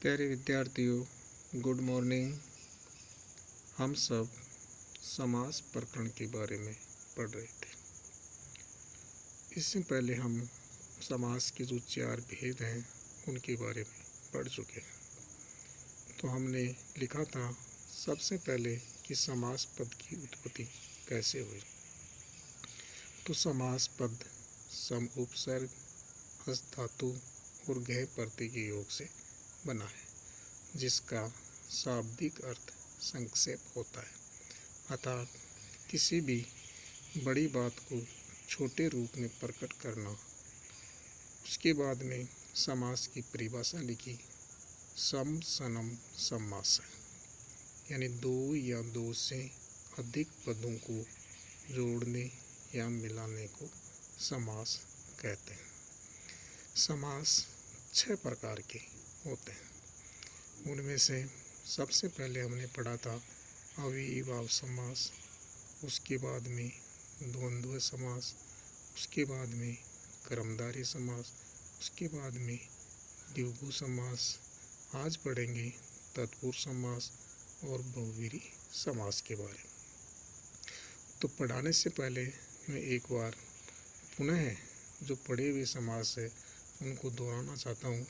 प्यारे विद्यार्थियों, good morning. हम सब समास प्रकरण के बारे में पढ़ रहे थे। इससे पहले हम समास के जो 4 भेद हैं उनके बारे में पढ़ चुके हैं। तो हमने लिखा था सबसे पहले कि समास पद की उत्पत्ति कैसे हुई। तो समास पद सम उपसर्ग, हस्त धातु और गह प्रत्यय के योग से बना है, जिसका शाब्दिक अर्थ संक्षेप होता है, अर्थात किसी भी बड़ी बात को छोटे रूप में प्रकट करना। उसके बाद में समास की परिभाषा लिखी, सम सनम समास है, यानी 2 या 2 से अधिक पदों को जोड़ने या मिलाने को समास कहते हैं। समास 6 प्रकार के होते हैं। उनमें से सबसे पहले हमने पढ़ा था अव्ययीभाव समास, उसके बाद में द्वंद्व समास, उसके बाद में कर्मधारय समास, उसके बाद में द्विगु समास। आज पढ़ेंगे तत्पुरुष समास और बहुव्रीहि समास के बारे में। तो पढ़ाने से पहले मैं एक बार पुनः जो पढ़े हुए समास है उनको दोहराना चाहता हूँ,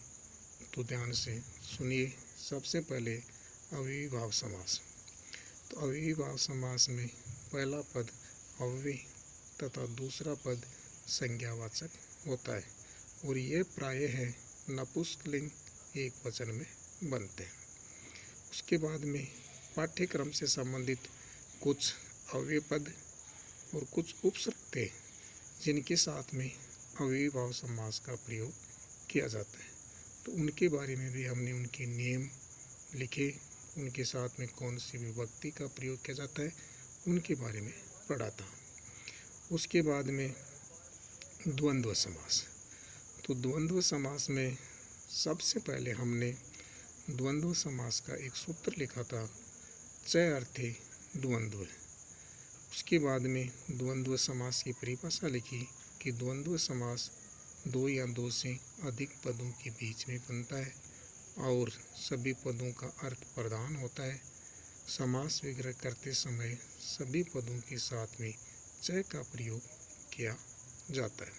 तो ध्यान से सुनिए। सबसे पहले अव्ययीभाव समास। तो अव्ययीभाव समास में पहला पद अव्यय तथा दूसरा पद संज्ञावाचक होता है, और ये प्रायः नपुंसकलिंग एक वचन में बनते हैं। उसके बाद में पाठ्यक्रम से संबंधित कुछ अव्यय पद और कुछ उपसर्ग थे, जिनके साथ में अव्ययीभाव समास का प्रयोग किया जाता है। तो उनके बारे में भी हमने उनके नियम लिखे, उनके साथ में कौन सी विभक्ति का प्रयोग किया जाता है उनके बारे में पढ़ा था। उसके बाद में द्वंद्व समास। तो द्वंद्व समास में सबसे पहले हमने द्वंद्व समास का एक सूत्र लिखा था, च अर्थे द्वंद्व। उसके बाद में द्वंद्व समास की परिभाषा लिखी कि द्वंद्व समास 2 या 2 से अधिक पदों के बीच में बनता है और सभी पदों का अर्थ प्रधान होता है। समास विग्रह करते समय सभी पदों के साथ में च का प्रयोग किया जाता है।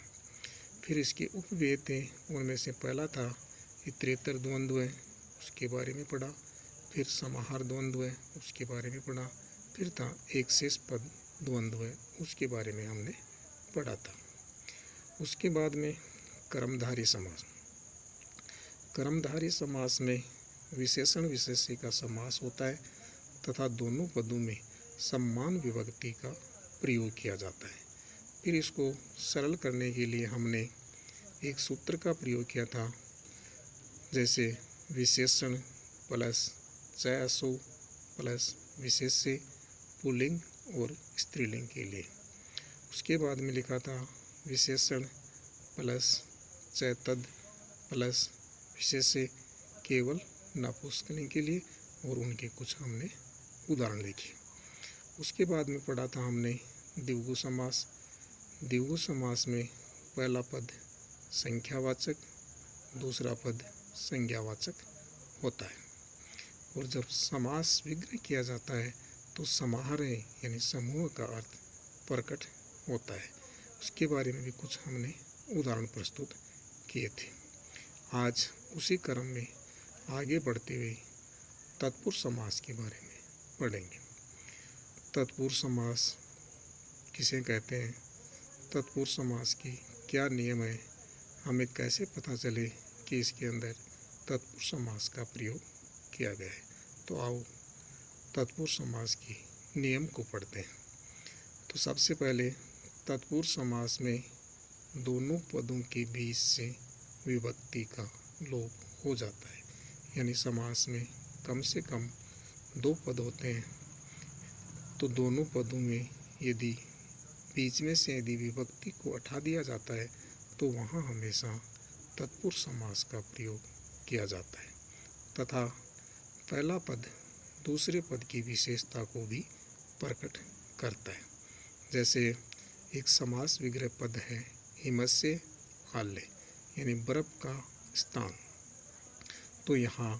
फिर इसके उपभेद थे, उनमें से पहला था इतरेतर द्वंद्व है, उसके बारे में पढ़ा। फिर समाहार द्वंद्व है, उसके बारे में पढ़ा। फिर था एक शेष पद द्वंद्व है, उसके बारे में हमने पढ़ा था। उसके बाद में कर्मधारय समास। कर्मधारय समास में विशेषण विशेष्य का समास होता है तथा दोनों पदों में समान विभक्ति का प्रयोग किया जाता है। फिर इसको सरल करने के लिए हमने एक सूत्र का प्रयोग किया था, जैसे विशेषण प्लस चयसो प्लस विशेष्य पुल्लिंग और स्त्रीलिंग के लिए। उसके बाद में लिखा था विशेषण प्लस चैतद प्लस विशेष्य केवल नपुंसकलिंग के लिए, और उनके कुछ हमने उदाहरण लिखे। उसके बाद में पढ़ा था हमने द्विगु समास। द्विगु समास में पहला पद संख्यावाचक, दूसरा पद संज्ञावाचक होता है, और जब समास विग्रह किया जाता है तो समाहार यानी समूह का अर्थ प्रकट होता है। उसके बारे में भी कुछ हमने उदाहरण प्रस्तुत किए थे। आज उसी क्रम में आगे बढ़ते हुए तत्पुरुष समास के बारे में पढ़ेंगे। तत्पुरुष समास किसे कहते हैं, तत्पुरुष समास की क्या नियम है, हमें कैसे पता चले कि इसके अंदर तत्पुरुष समास का प्रयोग किया गया है। तो आओ तत्पुरुष समास की नियम को पढ़ते हैं। तो सबसे पहले तत्पुरुष समास में दोनों पदों के बीच से विभक्ति का लोप हो जाता है, यानी समास में कम से कम 2 पद होते हैं, तो दोनों पदों में यदि बीच में से यदि विभक्ति को हटा दिया जाता है तो वहाँ हमेशा तत्पुरुष समास का प्रयोग किया जाता है, तथा पहला पद दूसरे पद की विशेषता को भी प्रकट करता है। जैसे एक समास विग्रह पद है हिमस्य आल्य, यानी बर्फ का स्थान। तो यहाँ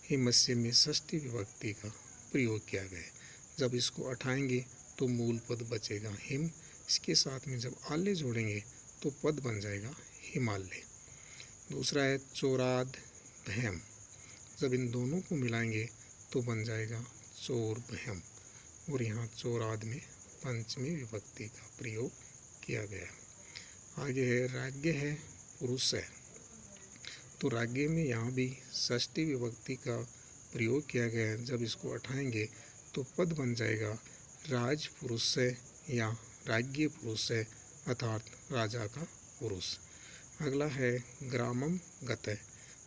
हिमस्य में षष्ठी विभक्ति का प्रयोग किया गया है। जब इसको उठाएंगे तो मूल पद बचेगा हिम। इसके साथ में जब आले जोड़ेंगे तो पद बन जाएगा हिमालय। दूसरा है चोराद भयम। जब इन दोनों को मिलाएंगे तो बन जाएगा चोर भयम। और यहाँ चोराद में पंचमी विभक्ति का प्रयोग किया गया। आगे है राज्य है पुरुष है। तो राज्य में यहाँ भी षष्ठी विभक्ति का प्रयोग किया गया है। जब इसको उठाएंगे तो पद बन जाएगा राज पुरुष है या राज्य पुरुष है, अर्थात राजा का पुरुष। अगला है ग्रामम गतः।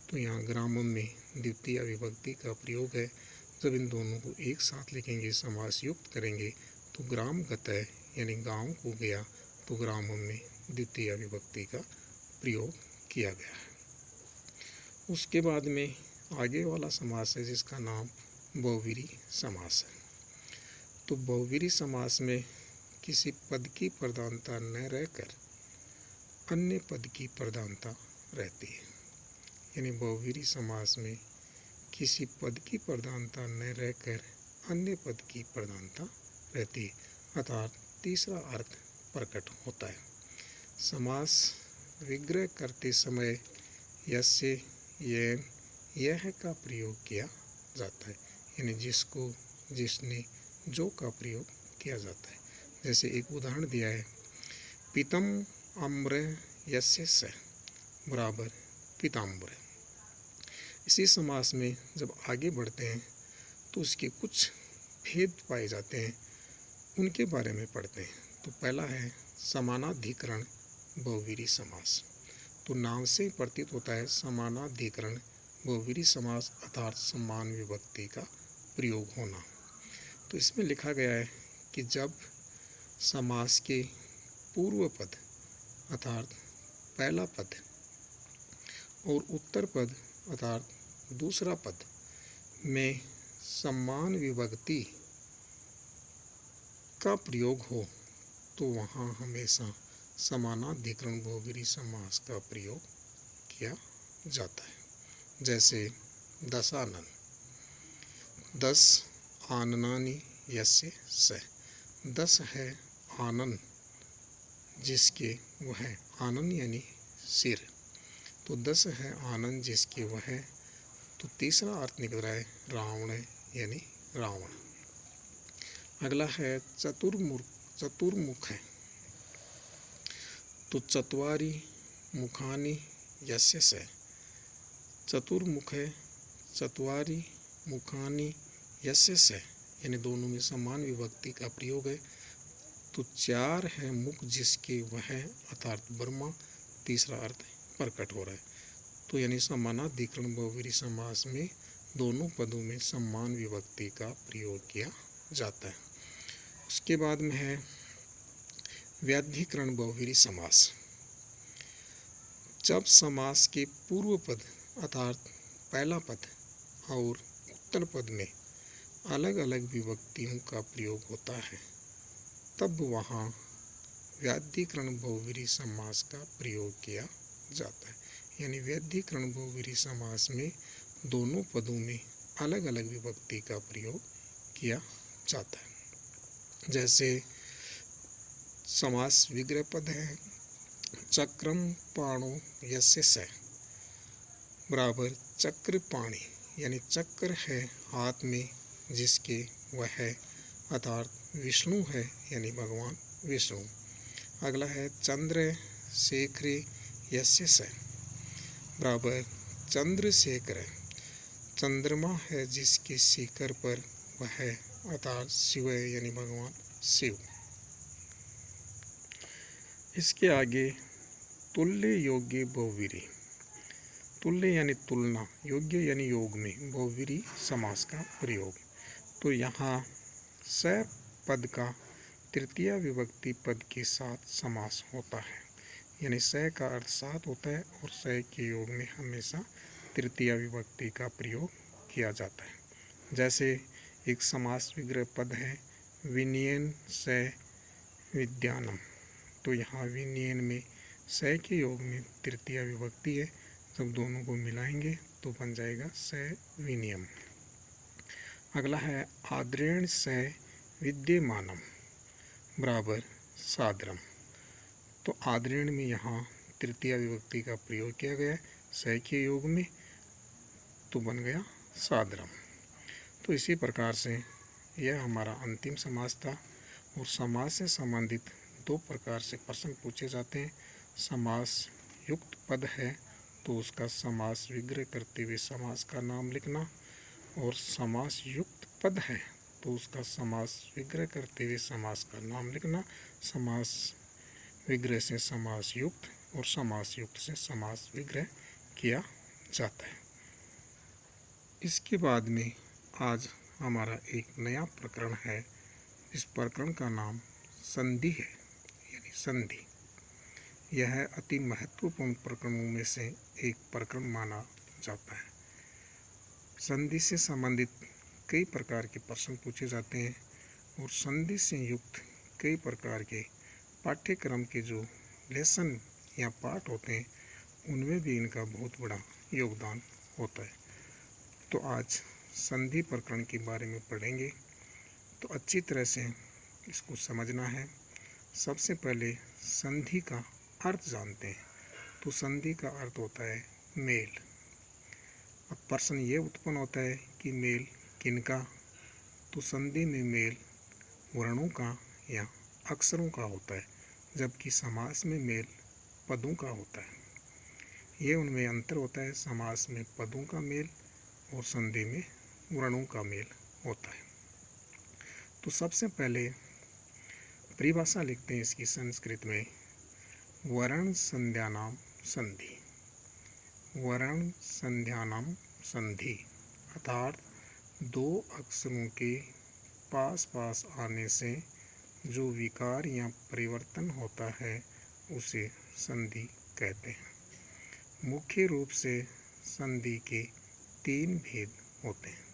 तो यहाँ ग्रामम में द्वितीय विभक्ति का प्रयोग है। जब इन दोनों को एक साथ लिखेंगे, समास युक्त करेंगे तो ग्राम गतः यानी गांव को गया, तो ग्रामम में द्वितीय विभक्ति का प्रयोग किया गया है। उसके बाद में आगे वाला समास है जिसका नाम बहुवीरी समास है। तो बहुवीरी समास में किसी पद की प्रधानता न रहकर अन्य पद की प्रधानता रहती है। यानी बहुवीरी समास में किसी पद की प्रधानता न रहकर अन्य पद की प्रधानता रहती है, अर्थात तीसरा अर्थ प्रकट होता है। समास विग्रह करते समय यस्य येन यह का प्रयोग किया जाता है। यानी जिसको, जिसने, जो का प्रयोग किया जाता है। जैसे एक उदाहरण दिया है, पीतम आम्र यस्य स बराबर पीताम्बर। इसी समास में जब आगे बढ़ते हैं तो उसके कुछ भेद पाए जाते हैं, उनके बारे में पढ़ते हैं। तो पहला है समानाधिकरण बहुवीरी समास। तो नाम से ही प्रतीत होता है समानाधिकरण बहुवीरी समास, अर्थात समान विभक्ति का प्रयोग होना। तो इसमें लिखा गया है कि जब समास के पूर्व पद अर्थात पहला पद और उत्तर पद अर्थात दूसरा पद में समान विभक्ति का प्रयोग हो तो वहाँ हमेशा समानाधिकरण बहुवीरी समास का प्रयोग किया जाता है। जैसे दशानन, दस आननानि यस्य स। 10 है आनन जिसके वह, आनन यानी सिर, तो 10 है आनन जिसके वह। तो तीसरा अर्थ निकल रहा है रावण यानी रावण। अगला है चतुर्मुख है। तो चत्वारि मुखानि यस्य स। चतुर्मुख है, चत्वारि मुखानि यस्य स, यानी दोनों में समान विभक्ति का प्रयोग है। तो 4 है मुख जिसके वह, अर्थात ब्रह्मा। तीसरा अर्थ प्रकट हो रहा है। तो यानी समानाधिकरण बहुवीरी समास में दोनों पदों में समान विभक्ति का प्रयोग किया जाता है। उसके बाद में है व्याधिकरण बहुवीरी समास। जब समास के पूर्व पद अर्थात पहला पद और उत्तर पद में अलग अलग विभक्तियों का प्रयोग होता है, तब वहाँ व्याधिकरण बहुवीरी समास का प्रयोग किया जाता है। यानी व्याधिकरण बहुवीरी समास में दोनों पदों में अलग अलग विभक्ति का प्रयोग किया जाता है। जैसे समास विग्रह पद है, चक्रम पाणो यस्य स बराबर चक्र पाणी, यानी चक्र है हाथ में जिसके वह है, अर्थात विष्णु है यानी भगवान विष्णु। अगला है चंद्र शेखरे यस्य स बराबर चंद्रशेखर, चंद्रमा है जिसके शिखर पर वह है, अर्थात शिव है यानी भगवान शिव। इसके आगे तुल्य योग्य बहुवीरी। तुल्य यानी तुलना, योग्य यानी योग में बहुवीरी समास का प्रयोग। तो यहाँ स पद का तृतीय विभक्ति पद के साथ समास होता है। यानी स का अर्थ साथ होता है और स के योग में हमेशा तृतीय विभक्ति का प्रयोग किया जाता है। जैसे एक समास विग्रह पद है विनयन स विद्यानम। तो यहाँ विनयन में स के योग में तृतीय विभक्ति है। जब दोनों को मिलाएंगे तो बन जाएगा सविनियम। अगला है आद्रेण स विद्यमानम बराबर सादरम। तो आद्रेण में यहाँ तृतीया विभक्ति का प्रयोग किया गया है स के योग में, तो बन गया सादरम। तो इसी प्रकार से यह हमारा अंतिम समास था। और समास से संबंधित दो प्रकार से प्रश्न पूछे जाते हैं। समास युक्त पद है तो उसका समास विग्रह करते हुए समास का नाम लिखना, और समास युक्त पद है तो उसका समास विग्रह करते हुए समास का नाम लिखना। समास विग्रह से समास युक्त और समास युक्त से समास विग्रह किया जाता है। इसके बाद में आज हमारा एक नया प्रकरण है। इस प्रकरण का नाम संधि है, यानी संधि। यह अति महत्वपूर्ण प्रकरणों में से एक प्रकरण माना जाता है। संधि से संबंधित कई प्रकार के प्रश्न पूछे जाते हैं, और संधि से युक्त कई प्रकार के पाठ्यक्रम के जो लेसन या पाठ होते हैं उनमें भी इनका बहुत बड़ा योगदान होता है। तो आज संधि प्रकरण के बारे में पढ़ेंगे, तो अच्छी तरह से इसको समझना है। सबसे पहले संधि का अर्थ जानते हैं। तो संधि का अर्थ होता है मेल। अब प्रश्न ये उत्पन्न होता है कि मेल किनका? तो संधि में मेल वर्णों का या अक्षरों का होता है, जबकि समास में मेल पदों का होता है। ये उनमें अंतर होता है, समास में पदों का मेल और संधि में वर्णों का मेल होता है। तो सबसे पहले परिभाषा लिखते हैं इसकी संस्कृत में, वर्ण संध्यानाम संधि। वर्ण संध्यानाम संधि अर्थात दो अक्षरों के पास पास आने से जो विकार या परिवर्तन होता है उसे संधि कहते हैं। मुख्य रूप से संधि के तीन भेद होते हैं,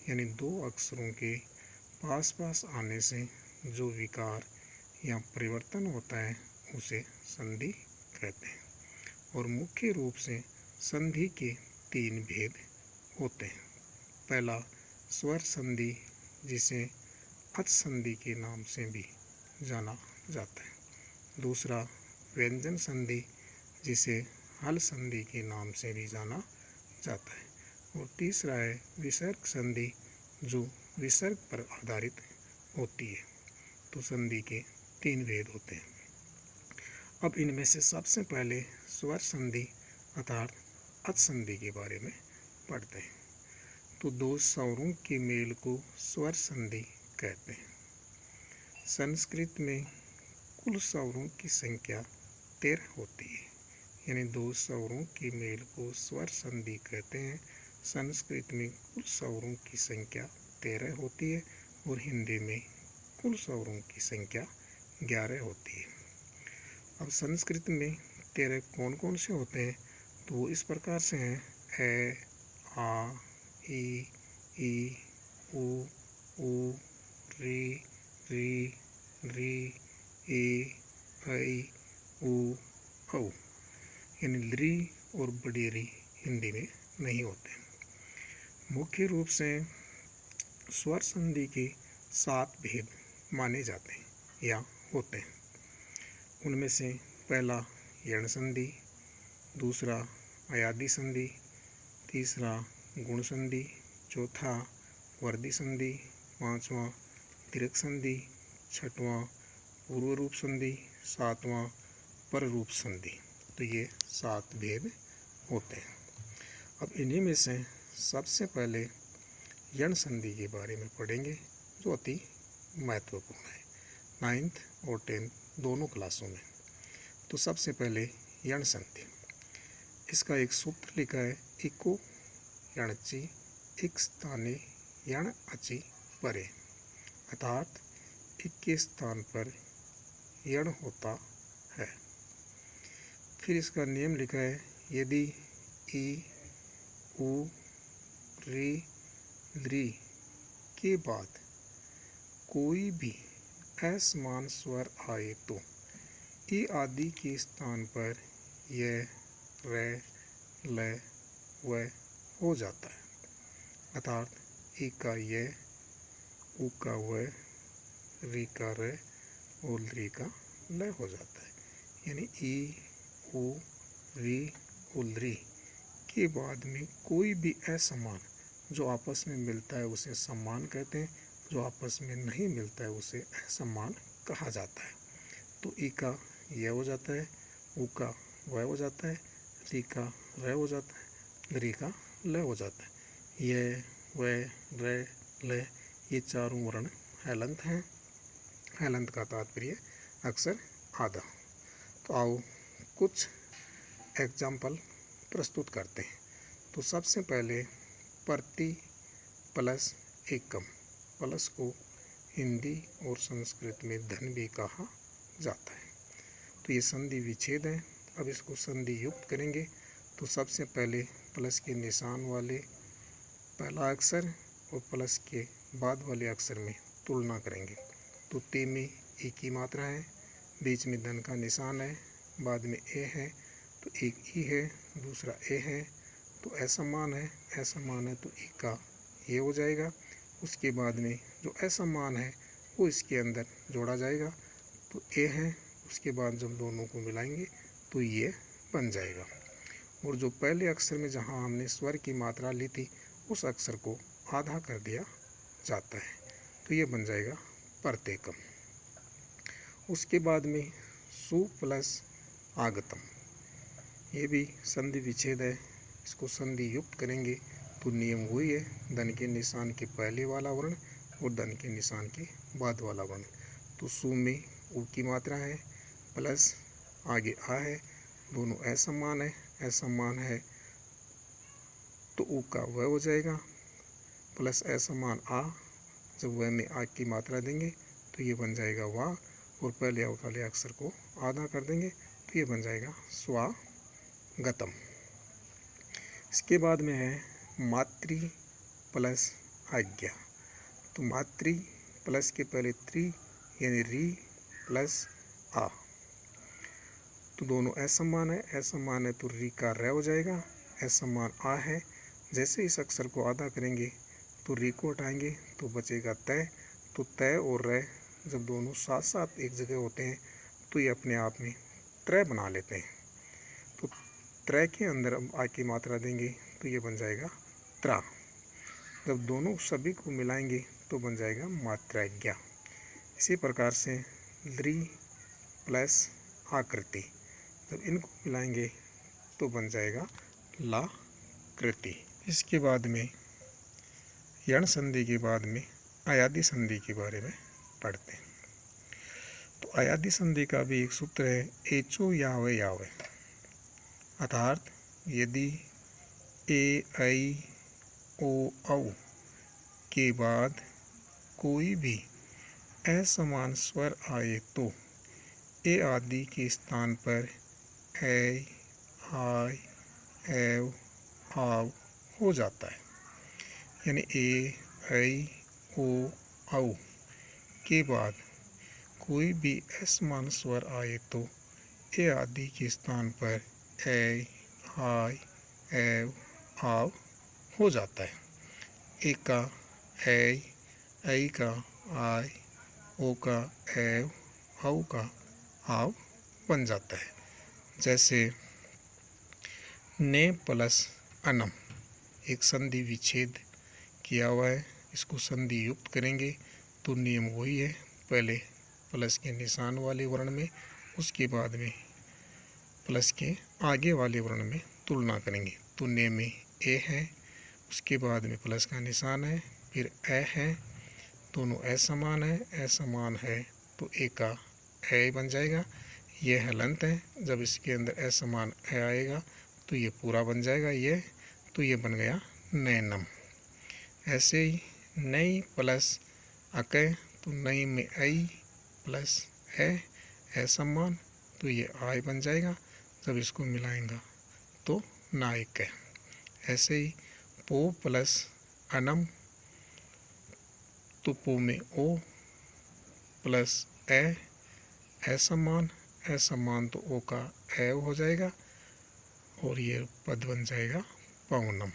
यानी दो अक्षरों के पास पास आने से जो विकार या परिवर्तन होता है उसे संधि कहते हैं। और मुख्य रूप से संधि के तीन भेद होते हैं। पहला स्वर संधि, जिसे अच संधि के नाम से भी जाना जाता है। दूसरा व्यंजन संधि, जिसे हल संधि के नाम से भी जाना जाता है। और तीसरा है विसर्ग संधि, जो विसर्ग पर आधारित होती है। तो संधि के तीन भेद होते हैं। अब इनमें से सबसे पहले स्वर संधि अर्थात अच संधि के बारे में पढ़ते हैं। तो दो स्वरों के मेल को स्वर संधि कहते हैं। संस्कृत में कुल स्वरों की संख्या 13 होती है, यानी दो स्वरों के मेल को स्वर संधि कहते हैं। संस्कृत में कुल स्वरों की संख्या 13 होती है और हिंदी में कुल स्वरों की संख्या 11 होती है। अब संस्कृत में 13 कौन कौन से होते हैं? तो वो इस प्रकार से हैं: ए, आ, ई, उ, री, री, ए, ऐ, उ, औ। यानी री और बड़ी री हिंदी में नहीं होते। मुख्य रूप से स्वर संधि के 7 भेद माने जाते हैं या होते हैं। उनमें से पहला यण संधि, दूसरा अयादि संधि, तीसरा गुण संधि, चौथा वर्दी संधि, पांचवा दीर्घ संधि, छठवां पूर्व रूप संधि, सातवां पर रूप संधि। तो ये 7 भेद होते हैं। अब इन्हीं में से सबसे पहले यण संधि के बारे में पढ़ेंगे, जो अति महत्वपूर्ण है 9th और 10th दोनों क्लासों में। तो सबसे पहले यण संधि, इसका एक सूत्र लिखा है, इको यणचि एक स्थाने यण अचि परे, अर्थात एक के स्थान पर यण होता है। फिर इसका नियम लिखा है, यदि ई, उ, री, ली के बाद कोई भी असमान स्वर आए तो ई आदि के स्थान पर य, र, ल, व हो जाता है। अर्थात ई का ये, उ का वह, री का रे और ली का ल हो जाता है। यानी ई, उ, री और ली के बाद में कोई भी असमान जो आपस में मिलता है उसे समान कहते हैं, जो आपस में नहीं मिलता है उसे असमान कहा जाता है। तो ई का यह हो जाता है, उ का वह हो जाता है, री का रे हो जाता है, री का ल हो जाता है। यह, वह, रे, ल ये चारों वर्ण हलंत हैं। हलंत का तात्पर्य अक्सर आधा। तो आओ कुछ एग्जाम्पल प्रस्तुत करते हैं। तो सबसे पहले प्रति प्लस एकम। प्लस को हिंदी और संस्कृत में धन भी कहा जाता है। तो ये संधि विच्छेद है। अब इसको संधि युक्त करेंगे। तो सबसे पहले प्लस के निशान वाले पहला अक्षर और प्लस के बाद वाले अक्षर में तुलना करेंगे। तो ते में ए की मात्रा है, बीच में धन का निशान है, बाद में ए है, तो एक ई है, दूसरा ए है, तो असमान है, असमान है तो ई का ये हो जाएगा। उसके बाद में जो असमान है वो इसके अंदर जोड़ा जाएगा, तो ए है। उसके बाद जब दोनों को मिलाएंगे तो ये बन जाएगा। और जो पहले अक्षर में जहाँ हमने स्वर की मात्रा ली थी उस अक्षर को आधा कर दिया जाता है, तो ये बन जाएगा प्रत्येकम। उसके बाद में सु प्लस आगतम, ये भी संधि विच्छेद है। इसको संधि युक्त करेंगे तो नियम वही है, धन के निशान के पहले वाला वर्ण और धन के निशान के बाद वाला वर्ण। तो सु में उ की मात्रा है, प्लस आगे आ है, दोनों असमान है, असमान है तो उ का वह हो जाएगा, प्लस असमान आ, जब वह में आ की मात्रा देंगे तो ये बन जाएगा वाह, और पहले वाले अक्षर को आधा कर देंगे तो ये बन जाएगा स्वागतम। इसके बाद में है मातृ प्लस आज्ञा। तो मातृ प्लस के पहले त्रि यानी री प्लस आ, तो दोनों असमान है, असमान है तो री का रे हो जाएगा, असमान आ है। जैसे इस अक्षर को आधा करेंगे तो री को हटाएंगे तो बचेगा तय। तो तय और रे जब दोनों साथ साथ एक जगह होते हैं तो ये अपने आप में त्रय बना लेते हैं। तो त्रय के अंदर हम आ की मात्रा देंगे तो ये बन जाएगा त्रा। जब दोनों सभी को मिलाएंगे तो बन जाएगा मात्राज्ञा। इसी प्रकार से लृ प्लस आकृति, जब इनको मिलाएंगे तो बन जाएगा लाकृति। इसके बाद में यण संधि के बाद में अयादि संधि के बारे में पढ़ते हैं। तो अयादि संधि का भी एक सूत्र है, एचो यावे यावे। अर्थात यदि ए, ऐ, ओ, औ के बाद कोई भी असमान स्वर आए तो ए आदि के स्थान पर ऐ, आय, ऐव, आव हो जाता है। यानी ए, ऐ, ओ, औ के बाद कोई भी असमान स्वर आए तो ए आदि के स्थान पर ऐ, आय, ऐव, आव हो जाता है। ए का ऐ का आय, ओ का ऐव, औ का आव बन जाता है। जैसे ने प्लस अनम, एक संधि विच्छेद किया हुआ है, इसको संधि युक्त करेंगे तो नियम वही है, पहले प्लस के निशान वाले वर्ण में, उसके बाद में प्लस के आगे वाले वर्ण में तुलना करेंगे। तो ने में ए है, उसके बाद में प्लस का निशान है, फिर ए है, दोनों असमान है, असमान है तो ए का ए बन जाएगा। ये हलंत है, जब इसके अंदर असमान ए आएगा तो ये पूरा बन जाएगा ये, तो ये बन गया नैनम। ऐसे ही नई प्लस अकय, तो नई में ऐ प्लस है असमान, तो ये आय बन जाएगा, जब इसको मिलाएंगा तो नायक है। ऐसे ही पो प्लस अनम, तो पो में ओ प्लस ए असमान, असमान तो ओ का एव हो जाएगा और ये पद बन जाएगा पौनम।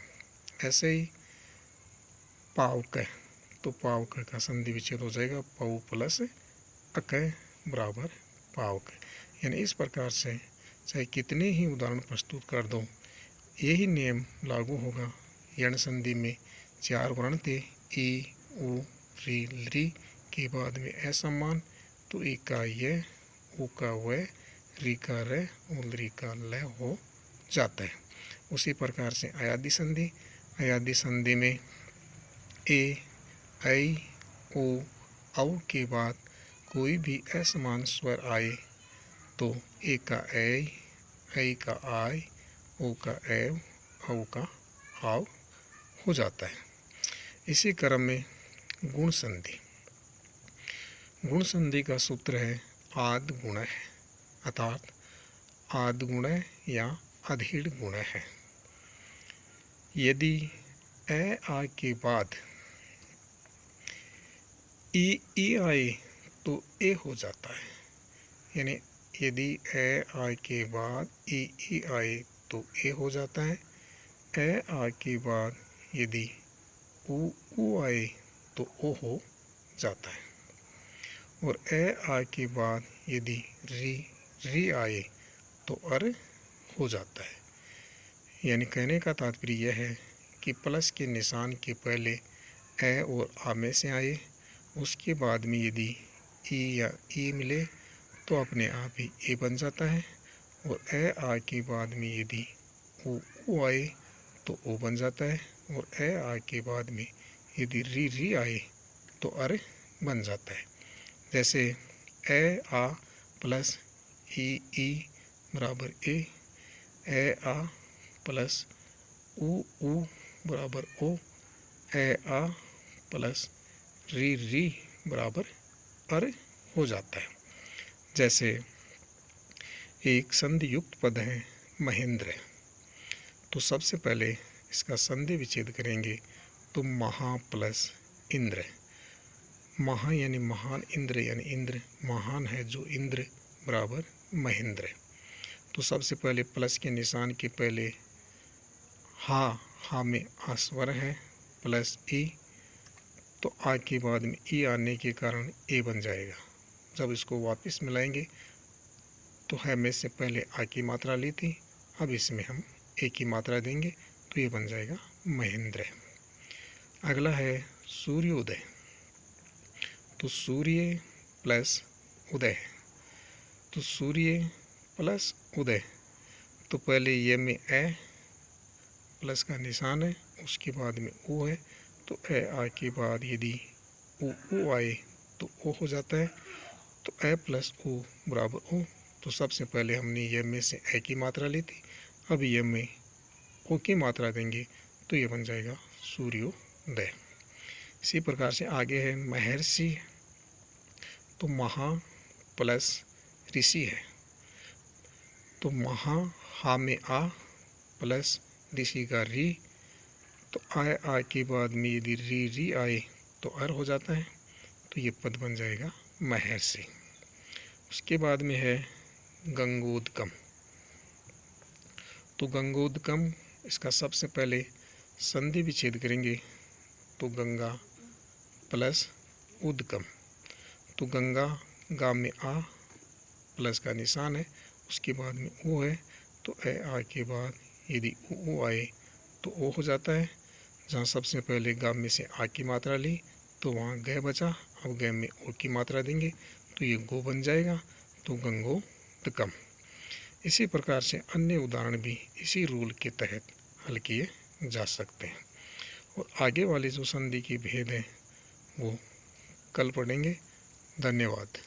ऐसे ही पावक, तो पावक का संधि विच्छेद हो जाएगा, पौ प्लस अक बराबर पावक। यानी इस प्रकार से चाहे कितने ही उदाहरण प्रस्तुत कर दो, यही नियम लागू होगा। यण संधि में 4 वर्ण थे, ई उ री ली के बाद में असमान, तो ई का य, उ का व, री का र और ली का ल हो जाता है। उसी प्रकार से अयादी संधि, अयादी संधि में ए, ऐ, ओ, औ के बाद कोई भी असमान स्वर आए तो ए का ऐ का आय, ओ का एव, औ का आव हो जाता है। इसी क्रम में गुण संधि, गुण संधि का सूत्र है आद गुण है, अर्थात आद गुण या अधीड़ गुण है। यदि ए आ के बाद ई आए तो ए हो जाता है। यानी यदि ए आ के बाद ई आए तो ए हो जाता है। ए आ के बाद यदि उ आए तो ओ हो जाता है। और ए आ के बाद यदि री आए तो अर हो जाता है। यानी कहने का तात्पर्य यह है कि प्लस के निशान के पहले ए और आ में से आए, उसके बाद में यदि ई या ई मिले तो अपने आप ही ए बन जाता है। और ए आ के बाद में यदि उ आए तो ओ बन जाता है। और ए आ के बाद में यदि री आए तो अर बन जाता है। जैसे ए आ प्लस ई बराबर ए आ प्लस उ बराबर ओ, ए आ प्लस री बराबर अर हो जाता है। जैसे एक संधि युक्त पद है महेंद्र, तो सबसे पहले इसका संधि विच्छेद करेंगे तो महा प्लस इंद्र, महा यानी महान, इंद्र यानी इंद्र महान है जो इंद्र बराबर महेंद्र। तो सबसे पहले प्लस के निशान के पहले हा में आ स्वर है प्लस ई, तो आ के बाद में ई आने के कारण ए बन जाएगा। जब इसको वापस मिलाएंगे तो है में से पहले आ की मात्रा ली थी, अब इसमें हम ए की मात्रा देंगे तो ये बन जाएगा महेंद्र। अगला है सूर्योदय, तो सूर्य प्लस उदय, तो सूर्य प्लस उदय, तो पहले ये में ए प्लस का निशान है, उसके बाद में ओ है, तो ए आ के बाद यदि ओ आए तो ओ हो जाता है। तो ए प्लस ओ बराबर ओ, तो सबसे पहले हमने ये में से ए की मात्रा ली थी, अब ये में ओ की मात्रा देंगे तो ये बन जाएगा सूर्योदय। इसी प्रकार से आगे है महर्षि, तो महा प्लस ऋषि है, तो महा हा में आ प्लस ऋषि का री, तो आ के बाद में यदि री आए तो अर हो जाता है, तो ये पद बन जाएगा महर्षि। उसके बाद में है गंगोदकम, तो गंगोदकम इसका सबसे पहले संधि विच्छेद करेंगे तो गंगा प्लस उदकम, तो गंगा गा में आ प्लस का निशान है, उसके बाद में ओ है, तो ए आ के बाद यदि ओ आए तो ओ हो जाता है। जहाँ सबसे पहले गा में से आ की मात्रा ली तो वहाँ गै बचा, अब गै में ओ की मात्रा देंगे तो ये गो बन जाएगा, तो गंगोदकम। इसी प्रकार से अन्य उदाहरण भी इसी रूल के तहत हल किए जा सकते हैं। और आगे वाले जो संधि के भेद हैं वो कल पढ़ेंगे। धन्यवाद।